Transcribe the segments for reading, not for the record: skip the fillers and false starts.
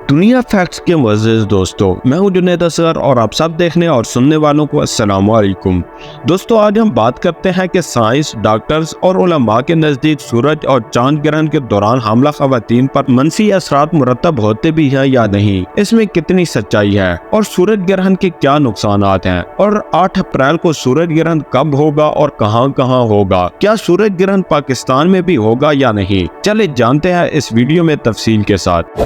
दुनिया फैक्ट्स के मुअज़्ज़िज़ दोस्तों, मैं हूं जुनैद असगर और आप सब देखने और सुनने वालों को अस्सलाम वालेकुम। दोस्तों, आज हम बात करते हैं कि साइंस, डॉक्टर्स और उलमा के नज़दीक सूरज और चांद ग्रहण के दौरान हमला ख़वातीन पर मनफी असरात मुरतब होते भी हैं या नहीं, इसमें कितनी सच्चाई है और सूरज ग्रहण के क्या नुकसानात हैं, और 8 अप्रैल को सूरज ग्रहण कब होगा और कहां कहां होगा, क्या सूरज ग्रहण पाकिस्तान में भी होगा या नहीं, चले जानते हैं इस वीडियो में तफसील के साथ।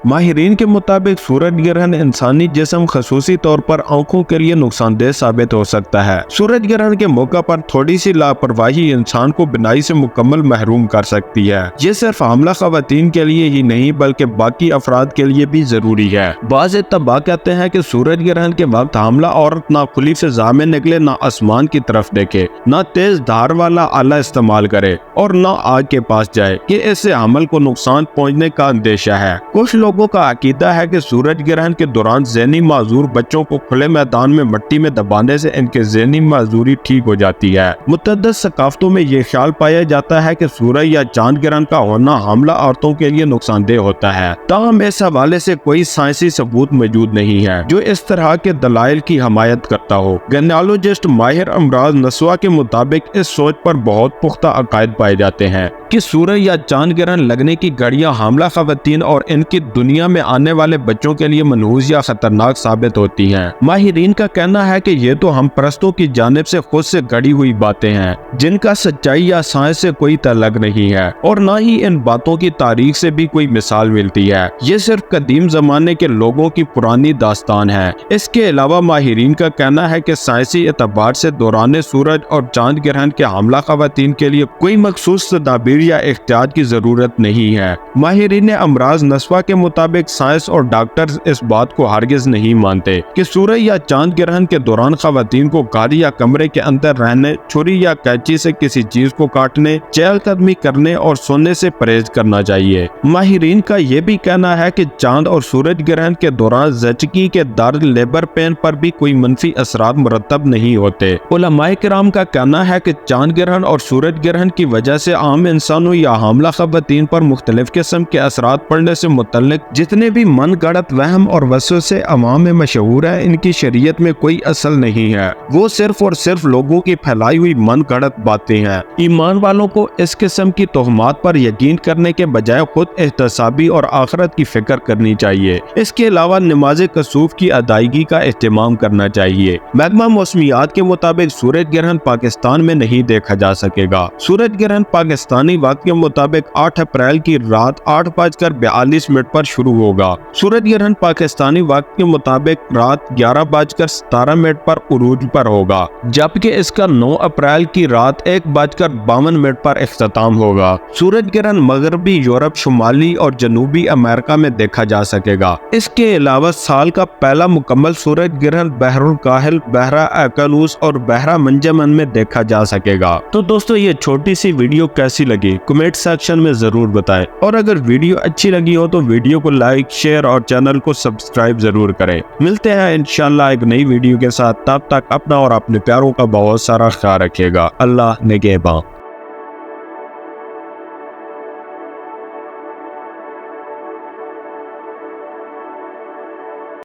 माहिरीन के मुताबिक सूरज ग्रहण इंसानी जिस्म खसूसी तौर पर आंखों के लिए नुकसानदेह साबित हो सकता है। सूरज ग्रहण के मौका पर थोड़ी सी लापरवाही इंसान को बिनाई से मुकम्मल महरूम कर सकती है। ये सिर्फ हमला ख़वातीन के लिए ही नहीं बल्कि बाकी अफराद के लिए भी जरूरी है। बाज़ इत्तबा कहते हैं कि सूरज ग्रहण के वक्त हमला औरत ना खुली फिज़ा में निकले, ना आसमान की तरफ देखे, ना तेज धार वाला आला इस्तेमाल करे और ना आग के पास जाए कि इससे अमल को नुकसान पहुँचने का अंदेशा है। कुछ लोगों का अकीदा है कि सूरज ग्रहण के दौरान ज़हनी माजूर बच्चों को खुले मैदान में मिट्टी में दबाने से इनके ज़हनी माजूरी ठीक हो जाती है। मुतअद्दिद सकाफ़तों में ये ख्याल पाया जाता है कि सूरज या चांद ग्रहण का होना हमला औरतों के लिए नुकसानदेह होता है। ताहम इस हवाले से कोई साइंसी सबूत मौजूद नहीं है जो इस तरह के दलाइल की हमायत करता हो। गायनेकोलॉजिस्ट माहिर अमराज नस्वा के मुताबिक इस सोच पर बहुत पुख्ता अकायद पाए जाते हैं कि सूरज या चांद ग्रहण लगने की घड़ियां हमला ख़वातीन और इनकी दुनिया में आने वाले बच्चों के लिए मनहूस या खतरनाक साबित होती हैं। माहिरीन का कहना है कि ये तो हम परस्तों की जानिब से खुद से गढ़ी हुई बातें हैं जिनका सच्चाई या साइंस से कोई ताल्लुक नहीं है और न ही इन बातों की तारीख से भी कोई मिसाल मिलती है। ये सिर्फ कदीम जमाने के लोगों की पुरानी दास्तान है। इसके अलावा माहिरीन का कहना है कि साइंसी एतबार से दौरान सूरज और चांद ग्रहण के हमला ख़वातीन के लिए कोई मखसूस तदाबीर या एहतियात की जरूरत नहीं है। माहिरीन अमराज नस्वा के मुताबिक साइंस और डॉक्टर्स इस बात को हरगिज नहीं मानते कि सूरज या चांद ग्रहण के दौरान ख़वातीन को घर या कमरे के अंदर रहने, छुरी या कैंची से किसी चीज को काटने, चहलकदमी करने और सोने से परहेज करना चाहिए। माहिरीन का ये भी कहना है कि चांद और सूरज ग्रहण के दौरान ज़चगी के दर्द, लेबर पेन पर भी कोई मनफी असरात मुरतब नहीं होते। उलमाए किराम का कहना है कि चांद ग्रहण और सूरज ग्रहण की वजह से आम इंसानों या हमला ख़वातीन पर मुख्तलिफ किस्म के असरात पड़ने से मुतल्लिक जितने भी मन गढ़ंत वहम और वसवसे अवाम में मशहूर है, इनकी शरीयत में कोई असल नहीं है। वो सिर्फ और सिर्फ लोगों की फैलाई हुई मन गढ़ंत बातें हैं। ईमान वालों को इस किस्म की तोहमात पर यकीन करने के बजाय खुद एहतसाबी और आखिरत की फिक्र करनी चाहिए। इसके अलावा नमाज कसूफ की अदायगी का एहतमाम करना चाहिए। महकमा मौसमियात के मुताबिक सूरज ग्रहण पाकिस्तान में नहीं देखा जा सकेगा। सूरज ग्रहण पाकिस्तानी वक्त के मुताबिक 8 अप्रैल की रात 8:42 पर शुरू होगा। सूरज ग्रहण पाकिस्तानी वक्त के मुताबिक रात 11:17 पर उरूज पर होगा, जबकि इसका 9 अप्रैल की रात 1:52 पर इख्तिताम होगा। सूरज ग्रहण मगरबी यूरोप, शुमाली और जनूबी अमेरिका में देखा जा सकेगा। इसके अलावा साल का पहला मुकम्मल सूरज ग्रहण बहरुल काहिल, बहरा अकलूस और बहरा मंजमन में देखा जा सकेगा। तो दोस्तों, ये छोटी सी वीडियो कैसी लगी कमेंट सेक्शन में जरूर बताएं, और अगर वीडियो अच्छी लगी हो तो वीडियो को लाइक, शेयर और चैनल को सब्सक्राइब जरूर करें। मिलते हैं इंशाल्लाह एक नई वीडियो के साथ। तब तक अपना और अपने प्यारों का बहुत सारा ख्याल रखिएगा। अल्लाह निगहबान।